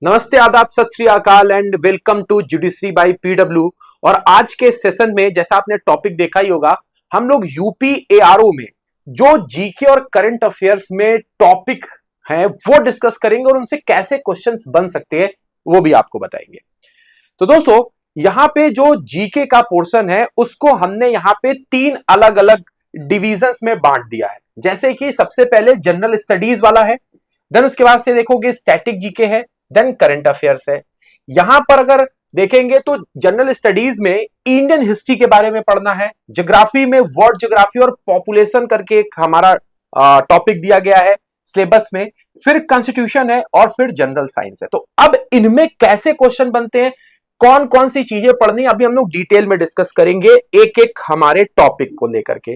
नमस्ते, आदाब, सत श्री अकाल and welcome to judiciary by PW. और आज के सेशन में जैसा आपने टॉपिक देखा ही होगा, हम लोग यूपी एआरओ में जो जीके और करंट अफेयर्स में टॉपिक हैं वो डिस्कस करेंगे और उनसे कैसे क्वेश्चंस बन सकते हैं वो भी आपको बताएंगे। तो दोस्तों, यहां पे जो जीके का पोर्शन है उसको हमने यहां पे तीन अलग अलग डिविजन्स में बांट दिया है। जैसे कि सबसे पहले जनरल स्टडीज वाला है, देन उसके बाद से देखोगे स्टैटिक जीके है, देन करंट अफेयर्स है। यहां पर अगर देखेंगे तो जनरल स्टडीज में इंडियन हिस्ट्री के बारे में पढ़ना है, ज्योग्राफी में वर्ल्ड ज्योग्राफी और पॉपुलेशन करके एक हमारा टॉपिक दिया गया है सिलेबस में, फिर कॉन्स्टिट्यूशन है और फिर जनरल साइंस है। तो अब इनमें कैसे क्वेश्चन बनते हैं, कौन कौन सी चीजें पढ़नी, अभी हम लोग डिटेल में डिस्कस करेंगे एक एक हमारे टॉपिक को लेकर के।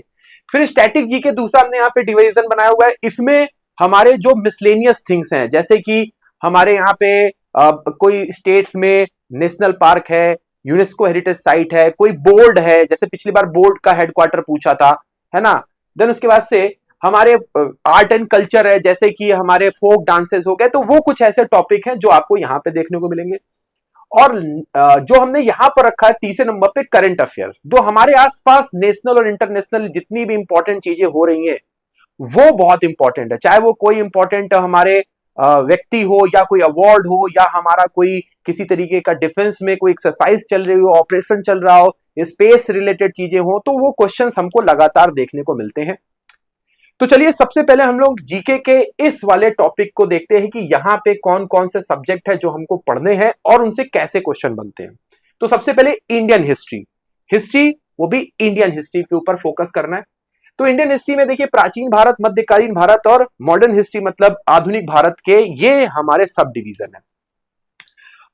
फिर स्टैटिक जी के दूसरा हमने यहाँ पे डिवीजन बनाया हुआ है, इसमें हमारे जो मिसलेनियस थिंग्स हैं, जैसे कि हमारे यहाँ पे कोई स्टेट्स में नेशनल पार्क है, यूनेस्को हेरिटेज साइट है, कोई बोर्ड है, जैसे पिछली बार बोर्ड का हेडक्वार्टर पूछा था, है ना। देन उसके बाद से हमारे आर्ट एंड कल्चर है, जैसे कि हमारे फोक डांसेस हो गए। तो वो कुछ ऐसे टॉपिक हैं जो आपको यहाँ पे देखने को मिलेंगे। और जो हमने यहां पर रखा है तीसरे नंबर पे करंट अफेयर्स, जो हमारे आसपास नेशनल और इंटरनेशनल जितनी भी इंपॉर्टेंट चीजें हो रही हैं वो बहुत इंपॉर्टेंट है। चाहे वो कोई इंपॉर्टेंट हमारे व्यक्ति हो या कोई अवार्ड हो या हमारा कोई किसी तरीके का डिफेंस में कोई एक्सरसाइज चल रही हो, ऑपरेशन चल रहा हो, स्पेस रिलेटेड चीजें हो, तो वो क्वेश्चंस हमको लगातार देखने को मिलते हैं। तो चलिए सबसे पहले हम लोग जीके के इस वाले टॉपिक को देखते हैं कि यहां पे कौन कौन से सब्जेक्ट है जो हमको पढ़ने हैं और उनसे कैसे क्वेश्चन बनते हैं। तो सबसे पहले इंडियन हिस्ट्री, वो भी इंडियन हिस्ट्री के ऊपर फोकस करना है। तो इंडियन हिस्ट्री में देखिए, प्राचीन भारत, मध्यकालीन भारत और मॉडर्न हिस्ट्री मतलब आधुनिक भारत के, ये हमारे सब डिवीजन है।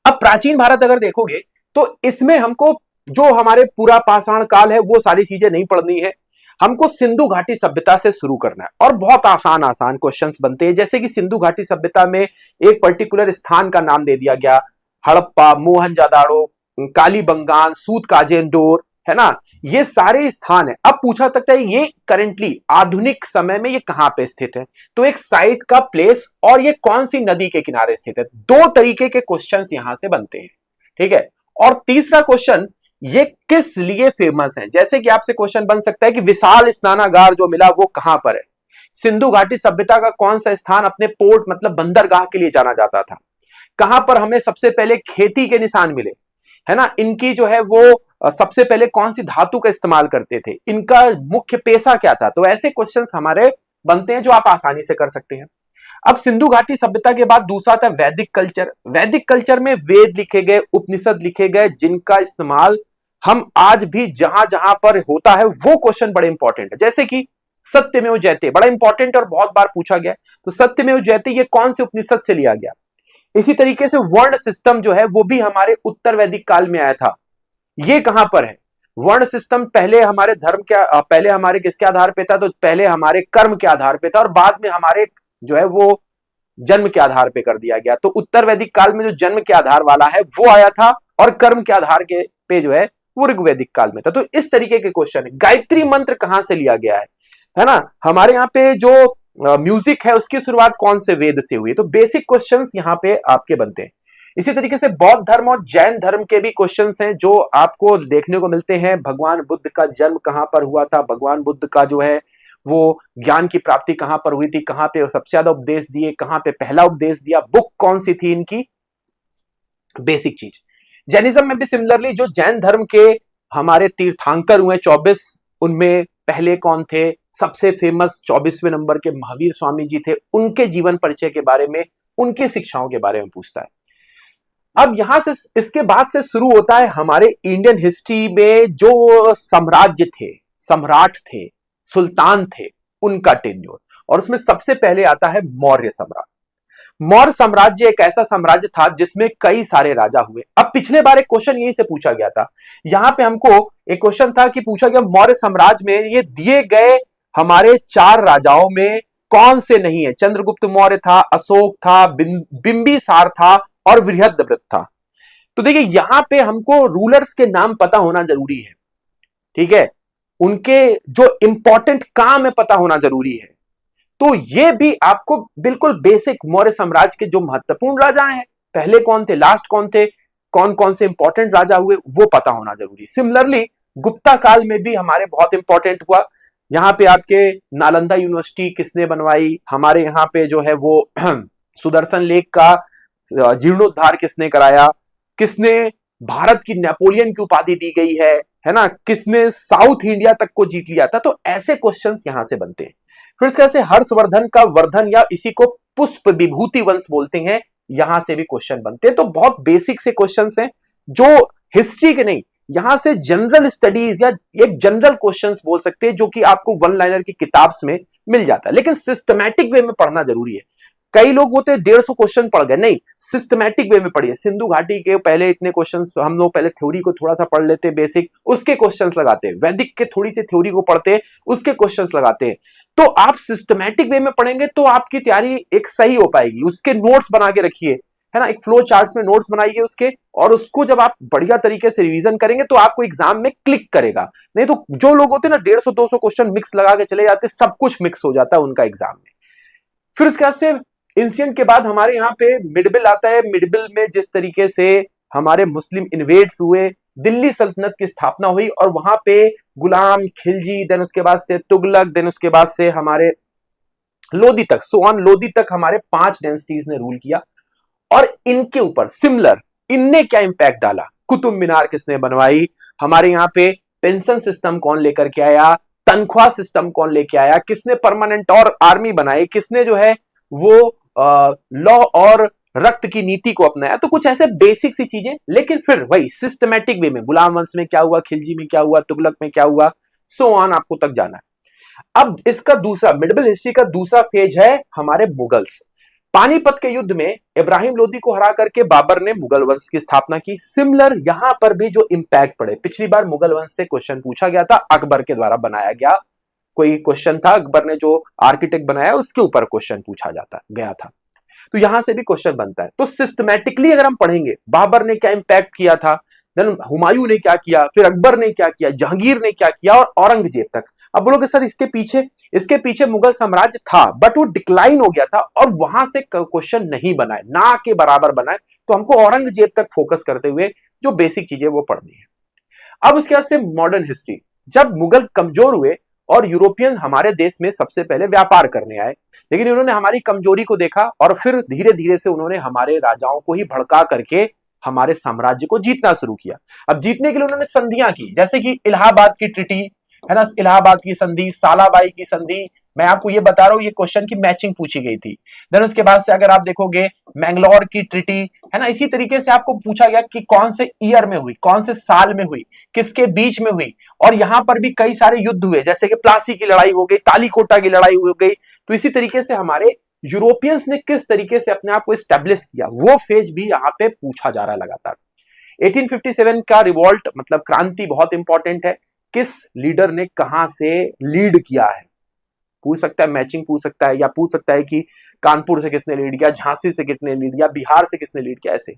अब प्राचीन भारत अगर देखोगे तो इसमें हमको जो हमारे पूरा पाषाण काल है वो सारी चीजें नहीं पढ़नी है, हमको सिंधु घाटी सभ्यता से शुरू करना है। और बहुत आसान आसान क्वेश्चंस बनते हैं, जैसे कि सिंधु घाटी सभ्यता में एक पर्टिकुलर स्थान का नाम दे दिया गया, हड़प्पा, मोहनजादाड़ो, कालीबंगान, सूतकाजेंडोर, है ना, ये सारे स्थान है। अब पूछा सकता है ये करेंटली आधुनिक समय में ये कहां पे स्थित है, तो एक साइट का प्लेस और ये कौन सी नदी के किनारे स्थित है। दो तरीके के क्वेश्चंस यहां से बनते हैं, ठीक है। और तीसरा क्वेश्चन, ये किस लिए फेमस है। जैसे कि आपसे क्वेश्चन बन सकता है कि विशाल स्नानागार जो मिला वो कहां पर है। सिंधु घाटी सभ्यता का कौन सा स्थान अपने पोर्ट मतलब बंदरगाह के लिए जाना जाता था। कहां पर हमें सबसे पहले खेती के निशान मिले, है ना, इनकी जो है वो सबसे पहले कौन सी धातु का इस्तेमाल करते थे, इनका मुख्य पेशा क्या था। तो ऐसे क्वेश्चंस हमारे बनते हैं जो आप आसानी से कर सकते हैं। अब सिंधु घाटी सभ्यता के बाद दूसरा था वैदिक कल्चर। वैदिक कल्चर में वेद लिखे गए, उपनिषद लिखे गए, जिनका इस्तेमाल हम आज भी जहां जहां पर होता है वो क्वेश्चन बड़े इंपॉर्टेंट है। जैसे कि सत्यमेव जयते, बड़ा इंपॉर्टेंट और बहुत बार पूछा गया, तो सत्यमेव जयते ये कौन से उपनिषद से लिया गया। इसी तरीके से वर्ण सिस्टम जो है वो भी हमारे उत्तर वैदिक काल में आया था, ये कहां पर है। वर्ण सिस्टम पहले हमारे धर्म के पहले हमारे किसके आधार पे था, तो पहले हमारे कर्म के आधार पे था और बाद में हमारे जो है वो जन्म के आधार पे कर दिया गया। तो उत्तर वैदिक काल में जो जन्म के आधार वाला है वो आया था और कर्म के आधार के पे जो है वो ऋग्वैदिक काल में था। तो इस तरीके के क्वेश्चन है। गायत्री मंत्र कहां से लिया गया है ना, हमारे यहाँ पे जो म्यूजिक है उसकी शुरुआत कौन से वेद से हुई है। तो बेसिक क्वेश्चंस यहाँ पे आपके बनते हैं। इसी तरीके से बौद्ध धर्म और जैन धर्म के भी क्वेश्चंस हैं जो आपको देखने को मिलते हैं। भगवान बुद्ध का जन्म कहां पर हुआ था, भगवान बुद्ध का जो है वो ज्ञान की प्राप्ति कहां पर हुई थी, कहां पे सबसे ज्यादा उपदेश दिए, कहां पे पहला उपदेश दिया, बुक कौन सी थी, इनकी बेसिक चीज। जैनिज्म में भी सिमिलरली जो जैन धर्म के हमारे तीर्थंकर हुए 24, उनमें पहले कौन थे, सबसे फेमस 24वें नंबर के महावीर स्वामी जी थे, उनके जीवन परिचय के बारे में, उनकी शिक्षाओं के बारे में पूछता है। अब यहां से इसके बाद से शुरू होता है हमारे इंडियन हिस्ट्री में जो साम्राज्य थे, सम्राट थे, सुल्तान थे, उनका टेन्योर। और उसमें सबसे पहले आता है मौर्य सम्राट। मौर्य साम्राज्य एक ऐसा साम्राज्य था जिसमें कई सारे राजा हुए। अब पिछले बार एक क्वेश्चन यही से पूछा गया था, यहां पे हमको एक क्वेश्चन था कि पूछा गया मौर्य साम्राज्य में ये दिए गए हमारे 4 राजाओं में कौन से नहीं है। चंद्रगुप्त मौर्य था, अशोक था, बिंबिसार था और बृहद्रथ था। तो देखिए यहां पे हमको रूलर्स के नाम पता होना जरूरी है, ठीक है, उनके जो इंपॉर्टेंट काम है पता होना जरूरी है। तो ये भी आपको बिल्कुल बेसिक मौर्य साम्राज्य के जो महत्वपूर्ण राजा हैं पहले कौन थे, लास्ट कौन थे, कौन कौन से इंपॉर्टेंट राजा हुए, वो पता होना जरूरी। सिमिलरली गुप्ता काल में भी हमारे बहुत इंपॉर्टेंट हुआ। यहाँ पे आपके नालंदा यूनिवर्सिटी किसने बनवाई, हमारे यहाँ पे जो है वो सुदर्शन लेक का जीर्णोद्धार किसने कराया, किसने भारत की नेपोलियन की उपाधि दी गई है ना, किसने साउथ इंडिया तक को जीत लिया था। तो ऐसे क्वेश्चंस यहां से बनते हैं। फिर इसके से हर्षवर्धन का वर्धन या इसी को पुष्प विभूति वंश बोलते हैं, यहां से भी क्वेश्चन बनते हैं। तो बहुत बेसिक से क्वेश्चंस हैं जो हिस्ट्री के नहीं, यहां से जनरल स्टडीज या एक जनरल क्वेश्चंस बोल सकते हैं जो कि आपको वन लाइनर की किताब में मिल जाता है। लेकिन सिस्टमैटिक वे में पढ़ना जरूरी है। कई लोग होते हैं 150 क्वेश्चन पढ़ गए, नहीं, सिस्टमैटिक वे में पढ़िए। सिंधु घाटी के पहले इतने क्वेश्चंस, हम लोग पहले थ्योरी को थोड़ा सा पढ़ लेते हैं बेसिक, उसके क्वेश्चंस लगाते हैं, वैदिक के थोड़ी सी थ्योरी को पढ़ते हैं, उसके क्वेश्चंस लगाते हैं। तो आप सिस्टमैटिक वे में पढ़ेंगे तो आपकी तैयारी एक सही हो पाएगी। उसके नोट्स बना के रखिए, है ना, एक फ्लो चार्ट्स में नोट्स बनाइए उसके, और उसको जब आप बढ़िया तरीके से रिवीजन करेंगे तो आपको एग्जाम में क्लिक करेगा। नहीं तो जो लोग होते हैं ना 150-200 क्वेश्चन मिक्स लगा के चले जाते, सब कुछ मिक्स हो जाता है उनका एग्जाम में। फिर उसके बाद से एंशिएंट के बाद हमारे यहाँ पे मिडबिल आता है। मिडबिल में जिस तरीके से हमारे मुस्लिम इन्वेड्स हुए, दिल्ली सल्तनत की स्थापना हुई, और वहां पे गुलाम, खिलजी, देन उसके बाद से तुगलक, देन उसके बाद से हमारे लोदी तक, सो ऑन लोदी तक हमारे 5 डायनेस्टीज ने रूल किया। और इनके ऊपर सिमिलर इनने क्या इंपैक्ट डाला, कुतुब मीनार किसने बनवाई, हमारे यहाँ पे पेंशन सिस्टम कौन लेकर के आया, तनख्वाह सिस्टम कौन लेके आया, किसने परमानेंट और आर्मी बनाई, किसने जो है वो लॉ और रक्त की नीति को अपनाया। तो कुछ ऐसे बेसिक सी चीजें, लेकिन फिर वही सिस्टमैटिक वे में गुलाम वंश में क्या हुआ, खिलजी में क्या हुआ, तुगलक में क्या हुआ, सो ऑन आपको तक जाना है। अब इसका दूसरा मिडल हिस्ट्री का दूसरा फेज है हमारे मुगल्स। पानीपत के युद्ध में इब्राहिम लोदी को हरा करके बाबर ने मुगल वंश की स्थापना की। सिमिलर यहां पर भी जो इंपैक्ट पड़े, पिछली बार मुगल वंश से क्वेश्चन पूछा गया था, अकबर के द्वारा बनाया गया कोई क्वेश्चन था, अकबर ने जो आर्किटेक्ट बनाया उसके ऊपर क्वेश्चन पूछा जाता गया था। तो यहां से भी क्वेश्चन बनता है। तो सिस्टमैटिकली अगर हम पढ़ेंगे बाबर ने क्या इंपैक्ट किया था, देन हुमायूं ने क्या किया, फिर अकबर ने क्या किया, जहांगीर ने क्या किया, और औरंगजेब तक। अब बोलोगे सर इसके पीछे मुगल साम्राज्य था बट वो डिक्लाइन हो गया था और वहां से क्वेश्चन नहीं बनाए, ना के बराबर बनाए। तो हमको औरंगजेब तक फोकस करते हुए जो बेसिक चीजें वो पढ़नी है। अब उसके बाद से मॉडर्न हिस्ट्री, जब मुगल कमजोर हुए और यूरोपियन हमारे देश में सबसे पहले व्यापार करने आए, लेकिन उन्होंने हमारी कमजोरी को देखा और फिर धीरे धीरे से उन्होंने हमारे राजाओं को ही भड़का करके हमारे साम्राज्य को जीतना शुरू किया। अब जीतने के लिए उन्होंने संधियां की, जैसे कि इलाहाबाद की ट्रीटी, है ना, इलाहाबाद की संधि, सालाबाई की संधि। मैं आपको ये बता रहा हूं, ये क्वेश्चन की मैचिंग पूछी गई थी। देन उसके बाद से अगर आप देखोगे मैंगलोर की ट्रीटी, है ना, इसी तरीके से आपको पूछा गया कि कौन से ईयर में हुई, कौन से साल में हुई, किसके बीच में हुई। और यहां पर भी कई सारे युद्ध हुए, जैसे कि प्लासी की लड़ाई हो गई, तालीकोटा की लड़ाई हो गई। तो इसी तरीके से हमारे यूरोपियंस ने किस तरीके से अपने आप को स्टैब्लिश किया, वो फेज भी यहाँ पे पूछा जा रहा है लगातार। 1857 का रिवॉल्ट मतलब क्रांति बहुत इंपॉर्टेंट है। किस लीडर ने कहां से लीड किया है, पूछ सकता है, मैचिंग पूछ सकता है, या पूछ सकता है कि कानपुर से किसने लीड किया, झांसी से किसने लीड किया, बिहार से किसने लीड किया, ऐसे।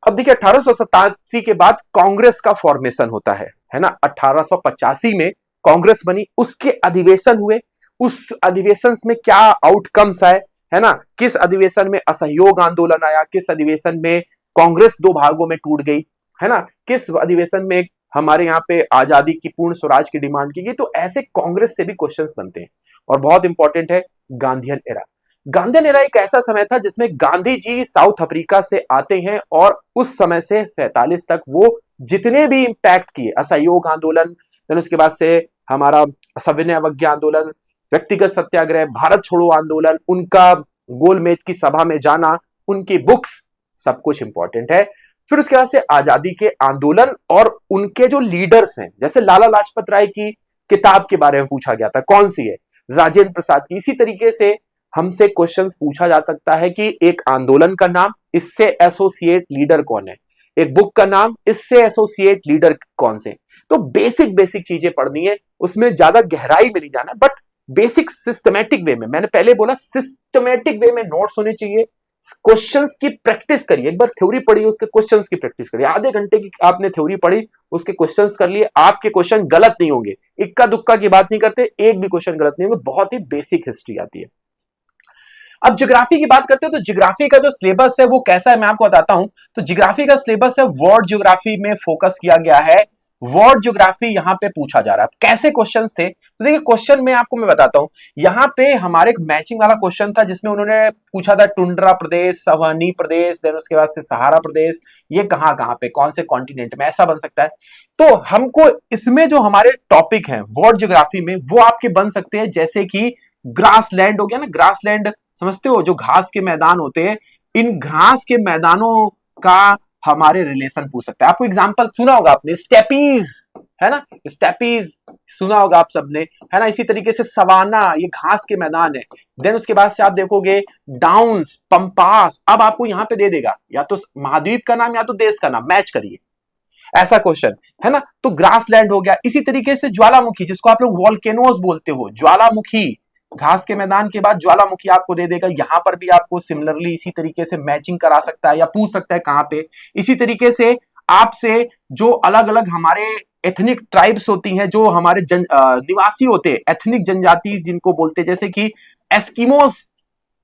अब देखिए 1887 के बाद कांग्रेस का फॉर्मेशन होता है ना। 1885 में कांग्रेस बनी, उसके अधिवेशन हुए, उस अधिवेशन में क्या आउटकम्स आए, है ना, किस अधिवेशन में असहयोग आंदोलन आया, किस अधिवेशन में कांग्रेस 2 भागों में टूट गई, है ना, किस अधिवेशन में हमारे यहाँ पे आजादी की, पूर्ण स्वराज की डिमांड की गई। तो ऐसे कांग्रेस से भी क्वेश्चंस बनते हैं। और बहुत इंपॉर्टेंट है गांधीयन एरा। गांधीयन एरा एक ऐसा समय था जिसमें गांधी जी साउथ अफ्रीका से आते हैं और उस समय से 47 तक वो जितने भी इंपैक्ट किए, असहयोग आंदोलन, फिर उसके बाद से हमारा सविनय अवज्ञा आंदोलन, व्यक्तिगत सत्याग्रह, भारत छोड़ो आंदोलन, उनका गोलमेज की सभा में जाना, उनकी बुक्स, सब कुछ इंपॉर्टेंट है। फिर उसके बाद से आजादी के आंदोलन और उनके जो लीडर्स हैं, जैसे लाला लाजपत राय की किताब के बारे में पूछा गया था, कौन सी है, राजेंद्र प्रसाद की। इसी तरीके से हमसे क्वेश्चंस पूछा जा सकता है कि एक आंदोलन का नाम, इससे एसोसिएट लीडर कौन है, एक बुक का नाम, इससे एसोसिएट लीडर कौन से। तो बेसिक बेसिक चीजें पढ़नी है, उसमें ज्यादा गहराई में नहीं जाना, बट बेसिक सिस्टमैटिक वे में, मैंने पहले बोला सिस्टमैटिक वे में नोट्स होने चाहिए। क्वेश्चंस की प्रैक्टिस करिए, एक बार थ्योरी पढ़िए, उसके क्वेश्चंस की प्रैक्टिस करिए। आधे घंटे की आपने थ्योरी पढ़ी, उसके क्वेश्चंस कर लिए, आपके क्वेश्चन गलत नहीं होंगे। इक्का दुक्का की बात नहीं करते, एक भी क्वेश्चन गलत नहीं होंगे। बहुत ही बेसिक हिस्ट्री आती है। अब ज्योग्राफी की बात करते हैं तो ज्योग्राफी का जो सिलेबस है वो कैसा है मैं आपको बताता हूं। तो ज्योग्राफी का सिलेबस है वर्ल्ड ज्योग्राफी में फोकस किया गया है। वर्ल्ड ज्योग्राफी यहां पे पूछा जा रहा है। कैसे क्वेश्चंस थे तो देखिए क्वेश्चन में आपको मैं बताता हूं। यहां पे हमारे एक मैचिंग वाला क्वेश्चन था जिसमें उन्होंने पूछा था टुंड्रा प्रदेश, सवानी प्रदेश, देन उसके बाद से सहारा प्रदेश, ये कहां कहां पे कौन से कॉन्टिनेंट में ऐसा बन सकता है। तो हमको इसमें जो हमारे टॉपिक हैं वर्ल्ड ज्योग्राफी में वो आपके बन सकते हैं जैसे कि ग्रास लैंड हो गया ना, ग्रास लैंड समझते हो जो घास के मैदान होते हैं, इन घास के मैदानों का हमारे रिलेशन पूछ सकता है। आपको एग्जांपल सुना होगा आपने स्टेपीज, है ना, स्टेपीज सुना होगा आप सबने, है ना। इसी तरीके से सवाना ये घास के मैदान है। देन उसके बाद से आप देखोगे डाउन्स, पंपास। अब आपको यहां पे दे देगा या तो महाद्वीप का नाम या तो देश का नाम, मैच करिए, ऐसा क्वेश्चन है ना। तो ग्रास लैंड हो गया। इसी तरीके से ज्वालामुखी जिसको आप लोग वॉल्केनोस बोलते हो, ज्वालामुखी, घास के मैदान के बाद ज्वालामुखी आपको दे देगा। यहां पर भी आपको सिमिलरली इसी तरीके से मैचिंग करा सकता है या पूछ सकता है कहां पे। इसी तरीके से आपसे जो अलग अलग हमारे एथनिक ट्राइब्स होती हैं, जो हमारे निवासी होते हैं, एथनिक जनजाति जिनको बोलते हैं, जैसे कि एस्किमोस,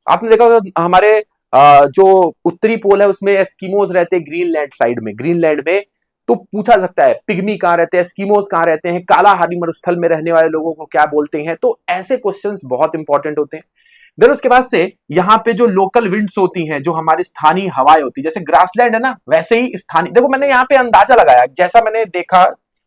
आपने देखा होगा हमारे जो उत्तरी पोल है उसमें एस्किमोस रहते हैं, ग्रीनलैंड साइड में, ग्रीनलैंड में। तो पूछा सकता है पिग्मी कहां रहते हैं, एस्किमोस कहां रहते हैं, कालाहारी मरुस्थल में रहने वाले लोगों को क्या बोलते हैं। तो ऐसे क्वेश्चंस बहुत इंपॉर्टेंट होते हैं। देन उसके बाद से यहाँ पे जो लोकल विंड्स होती हैं, जो हमारी स्थानीय हवाएं होती है, जैसे ग्रासलैंड है ना वैसे ही स्थानीय, देखो मैंने यहाँ पे अंदाजा लगाया जैसा मैंने देखा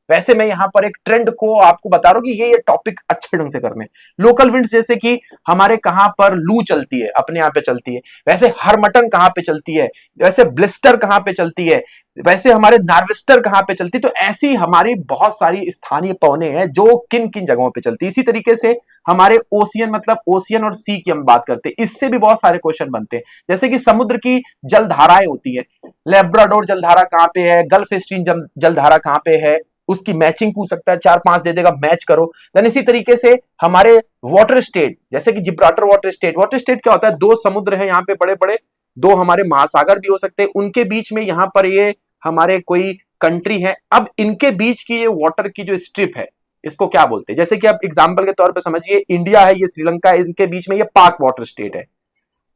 वैसे मैं यहाँ पर एक ट्रेंड को आपको बता रहा हूँ कि ये टॉपिक अच्छे ढंग से करने। लोकल विंड्स जैसे कि हमारे कहां पर लू चलती है, अपने यहाँ पे चलती है, वैसे हरमटन कहां पे चलती है, वैसे ब्लिस्टर कहां पे चलती है, वैसे हमारे नार्वेस्टर कहां पे चलती है। तो ऐसी हमारी बहुत सारी स्थानीय पवनें हैं जो किन किन जगहों पे चलती है। इसी तरीके से हमारे ओशियन, मतलब ओशियन और सी की हम बात करते हैं, इससे भी बहुत सारे क्वेश्चन बनते हैं। जैसे कि समुद्र की जलधाराएं होती है, लेब्राडोर जलधारा कहां पे है, गल्फ स्ट्रीम जलधारा कहां पे है, उसकी मैचिंग पूछ सकता है, 4-5 दे देगा, मैच करो। देन इसी तरीके से हमारे वाटर स्टेट, जैसे कि Gibraltar water state, water state क्या होता है, दो समुद्र है यहाँ पे बड़े बड़े, दो हमारे महासागर भी हो सकते हैं, उनके बीच में यहाँ पर ये हमारे कोई कंट्री है। अब इनके बीच की ये वाटर की जो स्ट्रिप है इसको क्या बोलते हैं, जैसे कि आप एग्जाम्पल के तौर पर समझिए इंडिया है, ये श्रीलंका है, इनके बीच में ये पाक वाटर स्टेट है,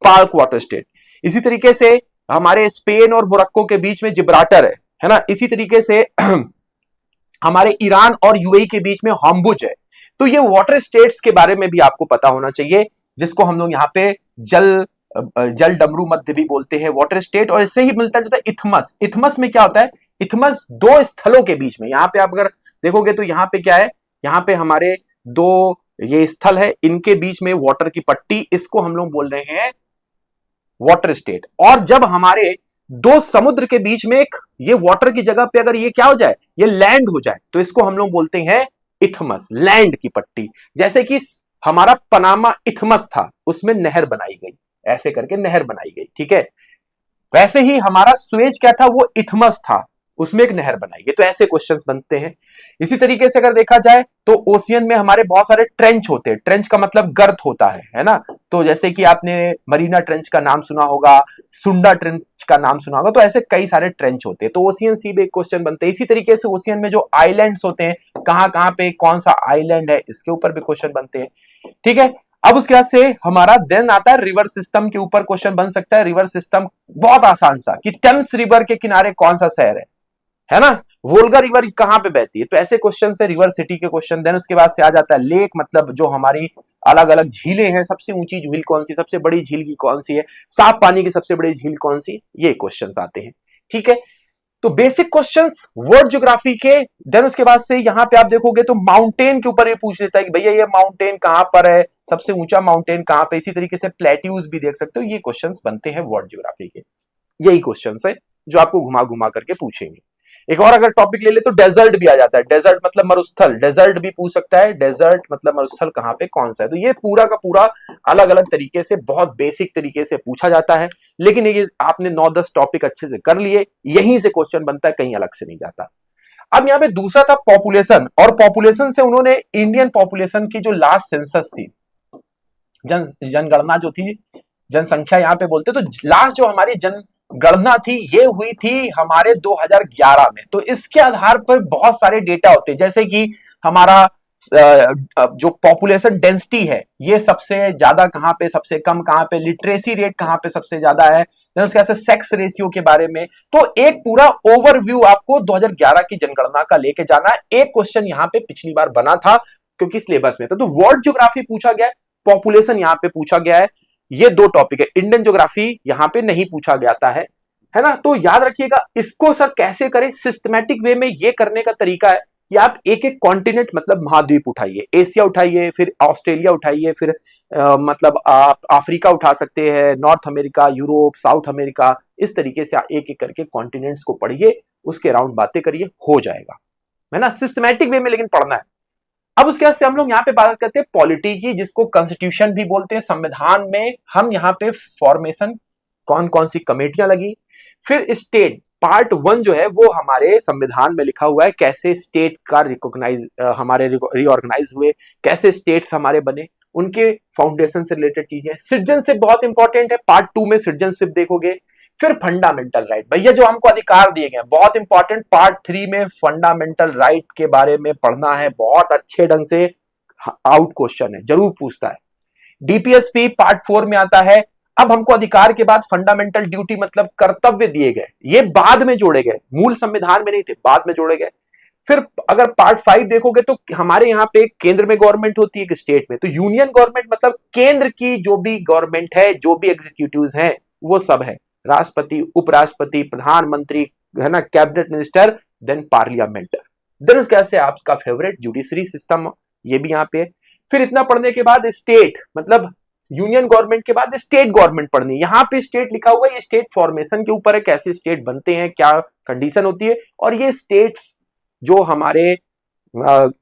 पाक वाटर स्टेट। इसी तरीके से हमारे स्पेन और मोरक्को के बीच में जिब्राल्टर है ना। इसी तरीके से हमारे ईरान और यूएई के बीच में हॉर्मुज है। तो ये वाटर स्टेट्स के बारे में भी आपको पता होना चाहिए, जिसको हम लोग यहाँ पे जल डमरू मध्य भी बोलते हैं वाटर स्टेट। और इससे ही मिलता जुलता है इथमस। इथमस में क्या होता है, इथमस दो स्थलों के बीच में, यहाँ पे आप अगर देखोगे तो यहाँ पे क्या है, यहाँ पे हमारे दो ये स्थल है, इनके बीच में वाटर की पट्टी, इसको हम लोग बोल रहे हैं वाटर स्टेट। और जब हमारे दो समुद्र के बीच में एक ये वाटर की जगह पे अगर ये क्या हो जाए, ये लैंड हो जाए, तो इसको हम लोग बोलते हैं इथमस, लैंड की पट्टी। जैसे कि हमारा पनामा इथमस था, उसमें नहर बनाई गई, ऐसे करके नहर बनाई गई, ठीक है। वैसे ही हमारा सुएज क्या था, वो इथमस था, उसमें एक नहर बनाई गई। तो ऐसे क्वेश्चंस बनते हैं। इसी तरीके से अगर देखा जाए तो ओशियन में हमारे बहुत सारे ट्रेंच होते हैं। ट्रेंच का मतलब गर्त होता है ना। तो जैसे कि आपने मरीना ट्रेंच का नाम सुना होगा, सुंडा ट्रेंच का नाम सुना होगा, तो ऐसे कई सारे ट्रेंच होते हैं। तो ओशियन सी भी एक क्वेश्चन बनते हैं। इसी तरीके से ओशियन में जो आइलैंड्स होते हैं, कहां कहां पे कौन सा आइलैंड है, इसके ऊपर भी क्वेश्चन बनते हैं, ठीक है। अब उसके बाद से हमारा देन आता है रिवर सिस्टम के ऊपर क्वेश्चन बन सकता है। रिवर सिस्टम बहुत आसान सा, कि टेम्स रिवर के किनारे कौन सा शहर है ना, वोल्गा रिवर कहां पे बहती है। तो ऐसे क्वेश्चन से रिवर सिटी के क्वेश्चन। देन उसके बाद से आ जाता है लेक, मतलब जो हमारी अलग अलग झीलें हैं, सबसे ऊंची झील कौन सी, सबसे बड़ी झील की कौन सी है, साफ पानी की सबसे बड़ी झील कौन सी, ये क्वेश्चंस आते हैं, ठीक है। तो बेसिक क्वेश्चंस वर्ल्ड ज्योग्राफी के। देन उसके बाद से यहां पे आप देखोगे तो माउंटेन के ऊपर ये पूछ लेता है कि भैया ये माउंटेन कहां पर है, सबसे ऊंचा माउंटेन कहां पे। इसी तरीके से प्लेट्यूज भी देख सकते हो। ये क्वेश्चंस बनते हैं वर्ल्ड ज्योग्राफी के। यही क्वेश्चंस है जो आपको घुमा घुमा करके पूछेंगे। एक और अगर टॉपिक ले ले तो डेजर्ट भी आ जाता है। डेजर्ट मतलब मरुस्थल, डेजर्ट भी पूछ सकता है। डेजर्ट मतलब मरुस्थल कहां पे कौन सा है। तो ये पूरा का पूरा अलग अलग तरीके से, बहुत बेसिक तरीके से पूछा जाता है। लेकिन ये आपने 9-10 टॉपिक अच्छे से कर लिए, यहीं से क्वेश्चन बनता है, कहीं अलग से नहीं जाता। अब यहाँ पे दूसरा था पॉपुलेशन, और पॉपुलेशन से उन्होंने इंडियन पॉपुलेशन की जो लास्ट सेंसस थी, जनगणना जो थी, जनसंख्या यहाँ पे बोलते, तो लास्ट जो हमारी जनगणना थी ये हुई थी हमारे 2011 में। तो इसके आधार पर बहुत सारे डेटा होते हैं, जैसे कि हमारा जो पॉपुलेशन डेंसिटी है ये सबसे ज्यादा कहाँ पे, सबसे कम कहाँ पे, लिटरेसी रेट कहाँ पे सबसे ज्यादा है, उसके बाद सेक्स रेशियो के बारे में। तो एक पूरा ओवरव्यू आपको 2011 की जनगणना का लेके जाना है। एक क्वेश्चन यहाँ पे पिछली बार बना था क्योंकि सिलेबस में था, तो वर्ल्ड ज्योग्राफी पूछा गया है, पॉपुलेशन यहाँ पे पूछा गया है। ये दो टॉपिक है, इंडियन ज्योग्राफी यहाँ पे नहीं पूछा गया है ना। तो याद रखिएगा इसको सर कैसे करें, सिस्टमैटिक वे में ये करने का तरीका है कि आप एक एक कॉन्टिनेंट मतलब महाद्वीप उठाइए, एशिया उठाइए, फिर ऑस्ट्रेलिया उठाइए, फिर मतलब आप अफ्रीका उठा सकते हैं, north America, Europe, south America, इस तरीके से एक एक करके कॉन्टिनेंट्स को पढ़िए, उसके अराउंड बातें करिए, हो जाएगा, है ना, सिस्टमैटिक वे में लेकिन पढ़ना है। अब उसके बाद से हम लोग यहाँ पे बात करते हैं पॉलिटी की, जिसको कॉन्स्टिट्यूशन भी बोलते हैं। संविधान में हम यहाँ पे फॉर्मेशन, कौन कौन सी कमेटियां लगी, फिर स्टेट पार्ट 1 जो है वो हमारे संविधान में लिखा हुआ है, कैसे स्टेट का रिकॉग्नाइज हमारे रीऑर्गेनाइज हुए, कैसे स्टेट्स हमारे बने, उनके फाउंडेशन से रिलेटेड चीजें। सिटीजनशिप बहुत इंपॉर्टेंट है, पार्ट 2 में सिटीजनशिप देखोगे। फिर फंडामेंटल राइट, भैया जो हमको अधिकार दिए गए बहुत इंपॉर्टेंट, पार्ट 3 में फंडामेंटल राइट के बारे में पढ़ना है, बहुत अच्छे ढंग से आउट क्वेश्चन है, जरूर पूछता है। डीपीएसपी पार्ट 4 में आता है। अब हमको अधिकार के बाद फंडामेंटल ड्यूटी मतलब कर्तव्य दिए गए, ये बाद में जोड़े गए, मूल संविधान में नहीं थे, बाद में जोड़े गए। फिर अगर पार्ट 5 देखोगे तो हमारे यहाँ पे केंद्र में गवर्नमेंट होती है, एक स्टेट में, तो यूनियन गवर्नमेंट मतलब केंद्र की जो भी गवर्नमेंट है, जो भी एग्जीक्यूटिव्स हैं वो सब है, राष्ट्रपति, उपराष्ट्रपति, प्रधानमंत्री, है ना, cabinet minister, then parliament, then कैसे आपका फेवरेट जुडिशरी सिस्टम, ये भी यहाँ पे। फिर इतना पढ़ने के बाद स्टेट मतलब यूनियन गवर्नमेंट के बाद स्टेट गवर्नमेंट पढ़नी, यहां पे स्टेट लिखा हुआ है, ये स्टेट फॉर्मेशन के ऊपर है, कैसे स्टेट बनते हैं, क्या कंडीशन होती है, और ये स्टेट्स जो हमारे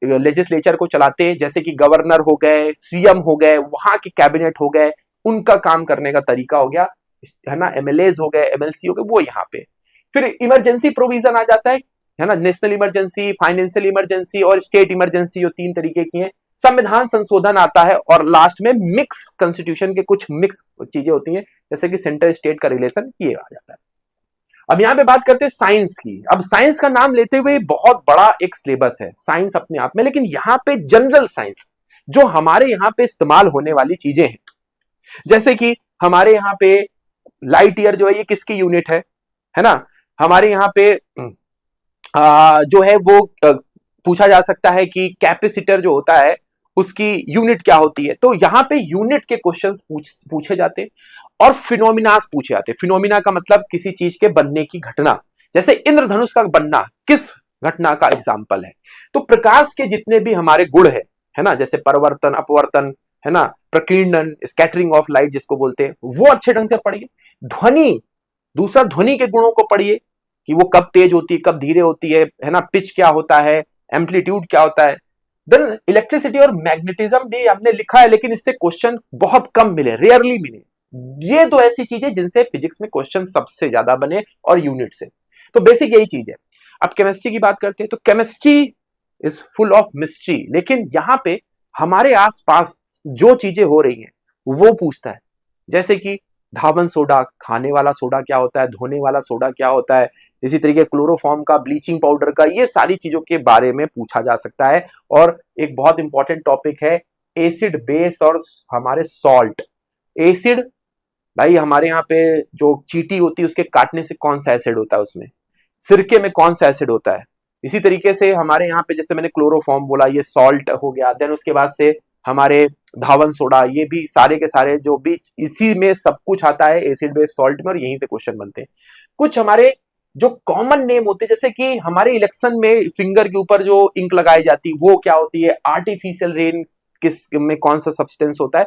लेजिस्लेचर को चलाते हैं, जैसे कि गवर्नर हो गए, सीएम हो गए, वहां के कैबिनेट हो गए, उनका काम करने का तरीका हो गया, है ना, एमएलएज हो गए, एमएलसी हो गए, वो यहाँ पे। फिर इमरजेंसी प्रोविजन आ जाता है ना, नेशनल इमरजेंसी, फाइनेंशियल इमरजेंसी और स्टेट इमरजेंसी, जो 3 तरीके की हैं। संविधान संशोधन आता है, और लास्ट में मिक्स कॉन्स्टिट्यूशन के कुछ मिक्स चीजें होती हैं, जैसे कि सेंट्रल स्टेट का रिलेशन, ये आ जाता है। अब यहां पे बात करते हैं साइंस की। अब साइंस का नाम लेते हुए बहुत बड़ा एक सिलेबस है साइंस अपने आप में, लेकिन यहां पे जनरल साइंस जो हमारे यहां पे इस्तेमाल होने वाली चीजें हैं, जैसे कि हमारे यहां पे लाइट ईयर जो है ये किसकी यूनिट है ना, हमारे यहां पे जो है वो पूछा जा सकता है कि कैपेसिटर जो होता है उसकी यूनिट क्या होती है, तो यहां पे यूनिट के क्वेश्चंस पूछे जाते, और फिनोमिनास पूछे जाते। फिनोमिना का मतलब किसी चीज के बनने की घटना, जैसे इंद्रधनुष का बनना किस घटना का एग्जाम्पल है। तो प्रकाश के जितने भी हमारे गुण है ना, जैसे परिवर्तन, अपवर्तन, है ना, प्रकीर्णन, स्कैटरिंग ऑफ लाइट जिसको बोलते हैं, वो अच्छे ढंग से पढ़िए। ध्वनि, दूसरा ध्वनि के गुणों को पढ़िए कि वो कब तेज होती है, कब धीरे होती है ना, पिच क्या होता है, एम्पलीट्यूड क्या होता है। देन इलेक्ट्रिसिटी और मैग्नेटिज्म भी हमने लिखा है, लेकिन इससे क्वेश्चन बहुत कम मिले, रेयरली मिले। ये दो ऐसी चीजें जिनसे फिजिक्स में क्वेश्चन सबसे ज्यादा बने, और यूनिट से। तो बेसिक यही चीज है। अब केमिस्ट्री की बात करते हैं, तो chemistry is full of mystery, लेकिन यहां पे हमारे आसपास जो चीजें हो रही हैं वो पूछता है, जैसे कि धावन सोडा, खाने वाला सोडा क्या होता है, धोने वाला सोडा क्या होता है, इसी तरीके क्लोरोफॉर्म का, ब्लीचिंग पाउडर का, ये सारी चीजों के बारे में पूछा जा सकता है। और एक बहुत इंपॉर्टेंट टॉपिक है एसिड, बेस और हमारे सॉल्ट। एसिड, भाई हमारे यहाँ पे जो चींटी होती है उसके काटने से कौन सा एसिड होता है, उसमें सिरके में कौन सा एसिड होता है। इसी तरीके से हमारे यहाँ पे जैसे मैंने क्लोरोफॉर्म बोला, ये सॉल्ट हो गया। देन उसके बाद से हमारे धावन सोडा, ये भी सारे के सारे जो भी इसी में सब कुछ आता है, एसिड बेस सॉल्ट में, और यहीं से क्वेश्चन बनते हैं। कुछ हमारे जो कॉमन नेम होते हैं, जैसे कि हमारे इलेक्शन में फिंगर के ऊपर जो इंक लगाई जाती है वो क्या होती है, आर्टिफिशियल रेन किस में कौन सा सब्सटेंस होता है,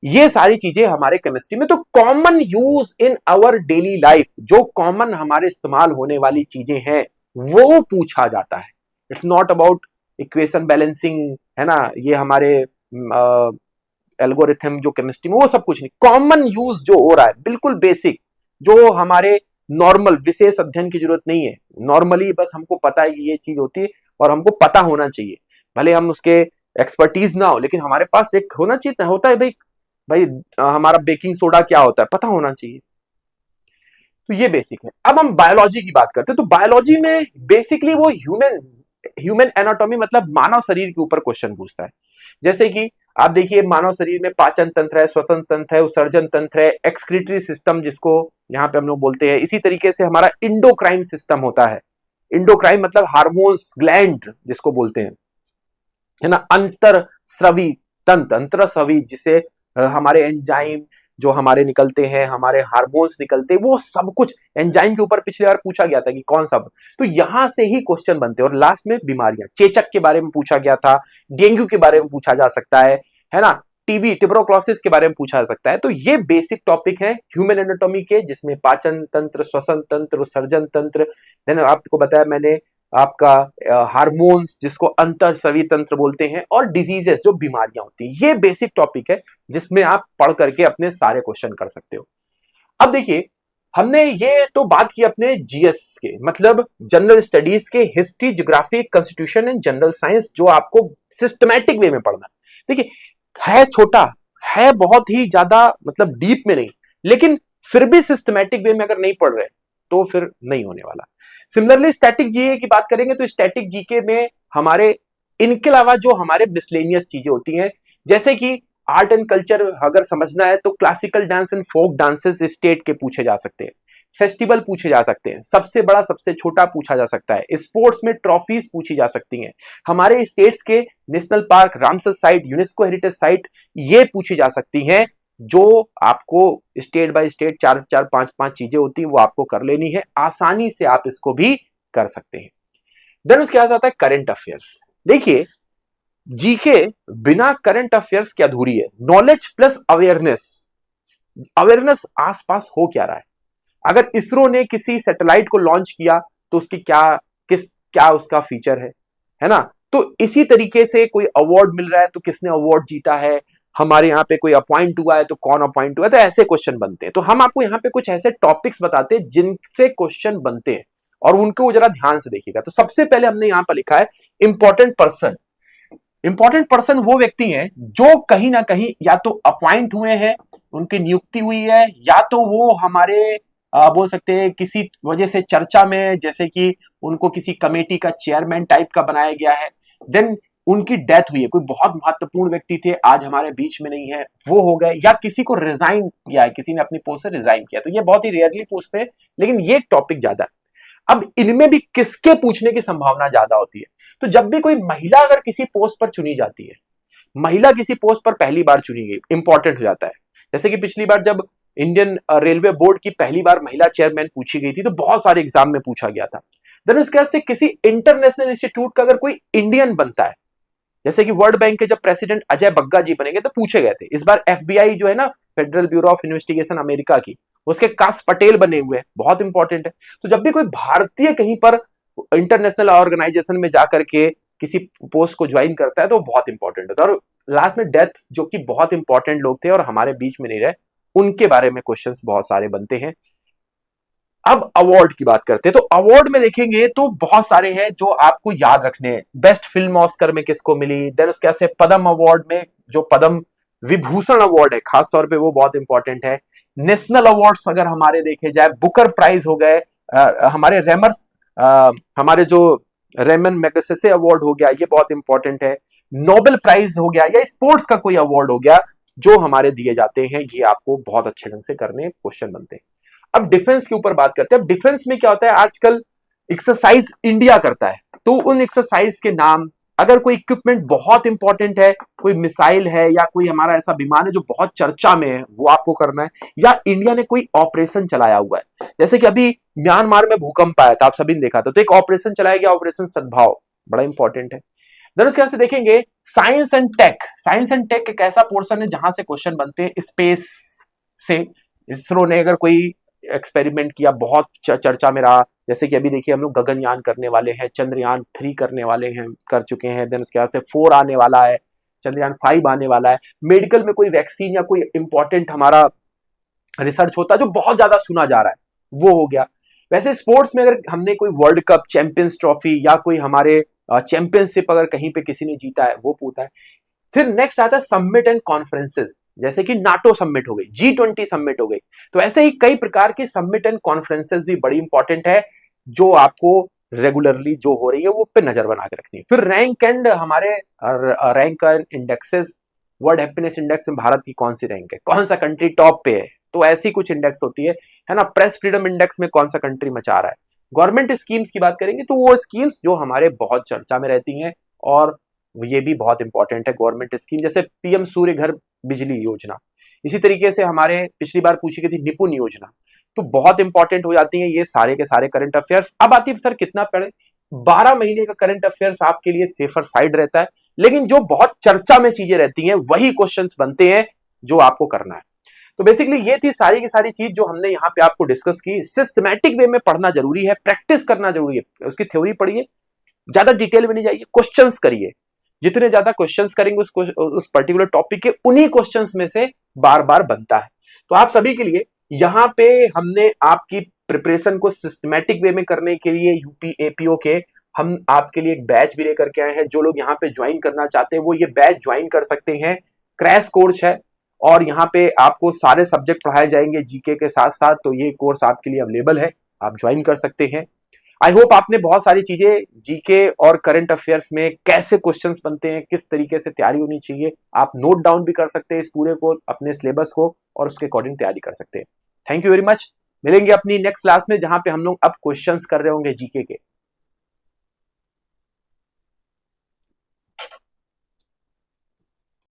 ये सारी चीजें हमारे केमिस्ट्री में। तो common use in our daily life, जो कॉमन हमारे इस्तेमाल होने वाली चीजें हैं वो पूछा जाता है। It's not about equation balancing, है ना, ये हमारे एल्गोरिथम जो केमिस्ट्री में, वो सब कुछ नहीं। कॉमन यूज जो हो रहा है बिल्कुल बेसिक, जो हमारे नॉर्मल, विशेष अध्ययन की जरूरत नहीं है, नॉर्मली बस हमको पता है कि ये चीज होती है और हमको पता होना चाहिए, भले हम उसके एक्सपर्टीज ना हो, लेकिन हमारे पास एक होना चाहिए, होता है भाई हमारा बेकिंग सोडा क्या होता है पता होना चाहिए। तो ये बेसिक है। अब हम बायोलॉजी की बात करते हैं, तो बायोलॉजी में बेसिकली वो ह्यूमन ह्यूमन एनाटॉमी मतलब मानव शरीर के ऊपर क्वेश्चन पूछता है। जैसे कि आप देखिए मानव शरीर में पाचन तंत्र है, श्वसन तंत्र है, उत्सर्जन तंत्र है, एक्सक्रीटरी सिस्टम जिसको यहाँ पे हम लोग बोलते हैं। इसी तरीके से हमारा इंडोक्राइन सिस्टम होता है। इंडोक्राइन मतलब हार्मोन्स ग्लैंड जिसको बोलते हैं, है ना। अंतरस्रवी तंत्र, अंतरस्रवी जिसे हमारे एंजाइम जो हमारे निकलते हैं, हमारे हार्मोन्स निकलते हैं, वो सब कुछ एंजाइम के ऊपर पिछले बार पूछा गया था कि कौन सा। तो यहां से ही क्वेश्चन बनते हैं। और लास्ट में बीमारियां, चेचक के बारे में पूछा गया था, डेंगू के बारे में पूछा जा सकता है ना, टीबी ट्यूबरकुलोसिस के बारे में पूछा जा सकता है। तो ये बेसिक टॉपिक है ह्यूमन एनाटॉमी के, जिसमें पाचन तंत्र, श्वसन तंत्र, उत्सर्जन तंत्र, देन आपको बताया मैंने आपका हार्मोन्स जिसको अंतःस्रवी तंत्र बोलते हैं, और डिजीजेस जो बीमारियां होती हैं। ये बेसिक टॉपिक है जिसमें आप पढ़ करके अपने सारे क्वेश्चन कर सकते हो। अब देखिए हमने ये तो बात की अपने जीएस के, मतलब जनरल स्टडीज के, history, geography, constitution and general science, जो आपको सिस्टमैटिक वे में पढ़ना है। देखिए है छोटा, है बहुत ही ज्यादा मतलब डीप में नहीं, लेकिन फिर भी सिस्टमैटिक वे में अगर नहीं पढ़ रहे तो फिर नहीं होने वाला। सिमिलरली स्टैटिक जीके की बात करेंगे तो स्टैटिक जीके में हमारे इनके अलावा जो हमारे मिसलेनियस चीजें होती हैं, जैसे कि आर्ट एंड कल्चर अगर समझना है तो classical dance and folk dances state के पूछे जा सकते हैं, फेस्टिवल पूछे जा सकते हैं, सबसे बड़ा सबसे छोटा पूछा जा सकता है, स्पोर्ट्स में ट्रॉफीज पूछी जा सकती हैं, हमारे स्टेट्स के national park, Ramsar site, UNESCO heritage site, ये पूछी जा सकती हैं। जो आपको स्टेट बाय स्टेट चार चार पांच पांच चीजें होती हैं वो आपको कर लेनी है, आसानी से आप इसको भी कर सकते हैं। देन उसके बाद आता है करंट अफेयर्स। देखिए जीके बिना करंट अफेयर्स के अधूरी है। नॉलेज प्लस अवेयरनेस, अवेयरनेस आसपास हो क्या रहा है। अगर इसरो ने किसी सैटेलाइट को लॉन्च किया तो उसकी क्या उसका फीचर है ना। तो इसी तरीके से कोई अवार्ड मिल रहा है तो किसने अवार्ड जीता है, हमारे यहाँ पे कोई अपॉइंट हुआ है तो कौन अपॉइंट हुआ है, तो ऐसे क्वेश्चन बनते हैं। तो हम आपको यहाँ पे कुछ ऐसे टॉपिक्स बताते हैं जिनसे क्वेश्चन बनते हैं, और उनको जरा ध्यान से देखिएगा। तो सबसे पहले हमने यहाँ पर लिखा है इंपॉर्टेंट पर्सन। इंपॉर्टेंट पर्सन वो व्यक्ति हैं जो कहीं ना कहीं या तो अपॉइंट हुए हैं, उनकी नियुक्ति हुई है, या तो वो हमारे बोल सकते हैं किसी वजह से चर्चा में, जैसे कि उनको किसी कमेटी का चेयरमैन टाइप का बनाया गया है, देन उनकी डेथ हुई है, कोई बहुत महत्वपूर्ण व्यक्ति थे आज हमारे बीच में नहीं है, वो हो गए, या किसी को रिजाइन किया है, किसी ने अपनी पोस्ट से रिजाइन किया। तो ये बहुत ही रेयरली पूछते हैं, लेकिन ये टॉपिक ज्यादा है। अब इनमें भी किसके पूछने की संभावना ज्यादा होती है, तो जब भी कोई महिला अगर किसी पोस्ट पर चुनी जाती है, महिला किसी पोस्ट पर पहली बार चुनी गई, इंपॉर्टेंट हो जाता है। जैसे कि पिछली बार जब इंडियन रेलवे बोर्ड की पहली बार महिला चेयरमैन पूछी गई थी तो बहुत सारे एग्जाम में पूछा गया था। देन उसके बाद से किसी इंटरनेशनल इंस्टीट्यूट का अगर कोई इंडियन बनता है, जैसे कि वर्ल्ड बैंक के जब प्रेसिडेंट अजय बग्गा जी बनेंगे तो पूछे गए थे। इस बार एफबीआई जो है ना, federal bureau of investigation America की, उसके कास पटेल बने हुए हैं, बहुत इंपॉर्टेंट है। तो जब भी कोई भारतीय कहीं पर इंटरनेशनल ऑर्गेनाइजेशन में जाकर के किसी पोस्ट को ज्वाइन करता है तो बहुत इंपॉर्टेंट होता है। और लास्ट में डेथ, जो कि बहुत इंपॉर्टेंट लोग थे और हमारे बीच में नहीं रहे, उनके बारे में क्वेश्चंस बहुत सारे बनते हैं। अब अवार्ड की बात करते हैं, तो अवार्ड में देखेंगे तो बहुत सारे हैं जो आपको याद रखने हैं। बेस्ट फिल्म ऑस्कर में किसको मिली, देन उसके बाद से पद्म अवार्ड में जो पद्म विभूषण अवार्ड है खास तौर पे वो बहुत इंपॉर्टेंट है। नेशनल अवार्ड्स अगर हमारे देखे जाए, बुकर प्राइज हो गए, हमारे रेमर्स, हमारे जो रेमन मैगसेसे अवार्ड हो गया, ये बहुत इंपॉर्टेंट है। नोबेल प्राइज हो गया, या स्पोर्ट्स का कोई अवार्ड हो गया जो हमारे दिए जाते हैं, ये आपको बहुत अच्छे ढंग से करने क्वेश्चन बनते हैं। अब डिफेंस के ऊपर बात करते हैं। अब डिफेंस में क्या होता है, आजकल एक्सरसाइज इंडिया करता है, तो उन एक्सरसाइज के नाम, अगर कोई इक्विपमेंट बहुत इंपॉर्टेंट है, कोई मिसाइल है या कोई हमारा ऐसा विमान है जो बहुत चर्चा में है, वो आपको करना है। या इंडिया ने कोई ऑपरेशन चलाया हुआ है, जैसे कि अभी म्यांमार में भूकंप आया था, आप सभी ने देखा था, तो एक ऑपरेशन चलाया गया, ऑपरेशन सद्भाव, बड़ा इंपॉर्टेंट है। देन उसके से देखेंगे science and tech. Science and tech एक ऐसा पोर्शन है जहां से क्वेश्चन बनते हैं स्पेस से। इसरो ने अगर कोई एक्सपेरिमेंट किया, बहुत चर्चा में रहा, जैसे कि अभी देखिए हम लोग गगनयान करने वाले हैं, चंद्रयान 3 करने वाले हैं, कर चुके हैं, देन उसके बाद से 4 आने वाला है, चंद्रयान 5 आने वाला है। मेडिकल में कोई वैक्सीन या कोई इंपॉर्टेंट हमारा रिसर्च होता है जो बहुत ज्यादा सुना जा रहा है, वो हो गया। वैसे स्पोर्ट्स में अगर हमने कोई वर्ल्ड कप, चैंपियंस ट्रॉफी या कोई हमारे चैंपियनशिप अगर कहीं पे किसी ने जीता है, वो पूछता है। फिर नेक्स्ट आता है समिट एंड कॉन्फ्रेंसेस, जैसे कि नाटो समिट हो गई, G20 समिट हो गई। तो ऐसे ही कई प्रकार के समिट एंड कॉन्फ्रेंसेस भी बड़ी इंपॉर्टेंट है, जो आपको रेगुलरली जो हो रही है वो पे नजर बना के रखनी है। फिर रैंक एंड हमारे rank and indexes, world happiness index में भारत की कौन सी रैंक है, कौन सा कंट्री टॉप पे है, तो ऐसी कुछ इंडेक्स होती है ना। प्रेस फ्रीडम इंडेक्स में कौन सा कंट्री मचा रहा है। गवर्नमेंट स्कीम्स की बात करेंगे तो वो स्कीम्स जो हमारे बहुत चर्चा में रहती हैं और ये भी बहुत इंपॉर्टेंट है गवर्नमेंट स्कीम, जैसे पीएम सूर्य घर बिजली योजना। इसी तरीके से हमारे पिछली बार पूछी गई थी निपुण योजना, तो बहुत इंपॉर्टेंट हो जाती है ये सारे के सारे करंट अफेयर्स। अब आती है सर कितना पढ़े, 12 महीने का करंट अफेयर्स आपके लिए सेफर साइड रहता है, लेकिन जो बहुत चर्चा में चीजें रहती हैं वही क्वेश्चंस बनते हैं जो आपको करना है। तो बेसिकली ये थी सारी की सारी चीज जो हमने यहाँ पे आपको डिस्कस की। सिस्टमैटिक वे में पढ़ना जरूरी है, प्रैक्टिस करना जरूरी है, उसकी थ्योरी पढ़िए, ज्यादा डिटेल में नहीं जाइए, क्वेश्चंस करिए। जितने ज्यादा क्वेश्चंस करेंगे उस पर्टिकुलर टॉपिक के, उन्हीं क्वेश्चंस में से बार बार बनता है। तो आप सभी के लिए यहाँ पे हमने आपकी प्रिपरेशन को सिस्टमैटिक वे में करने के लिए यूपी एपीओ के हम आपके लिए एक बैच भी लेकर के आए हैं। जो लोग यहाँ पे ज्वाइन करना चाहते हैं वो ये बैच ज्वाइन कर सकते हैं। क्रैश कोर्स है और यहाँ पे आपको सारे सब्जेक्ट पढ़ाए जाएंगे जीके के साथ साथ, तो ये कोर्स आपके लिए अवेलेबल है, आप ज्वाइन कर सकते हैं। आई होप आपने बहुत सारी चीजें जीके और करंट अफेयर्स में कैसे क्वेश्चंस बनते हैं, किस तरीके से तैयारी होनी चाहिए, आप नोट डाउन भी कर सकते हैं इस पूरे को, अपने सिलेबस को, और उसके अकॉर्डिंग तैयारी कर सकते हैं। Thank you very much. मिलेंगे अपनी नेक्स्ट क्लास में जहां पे हम लोग अब क्वेश्चंस कर रहे होंगे जीके के।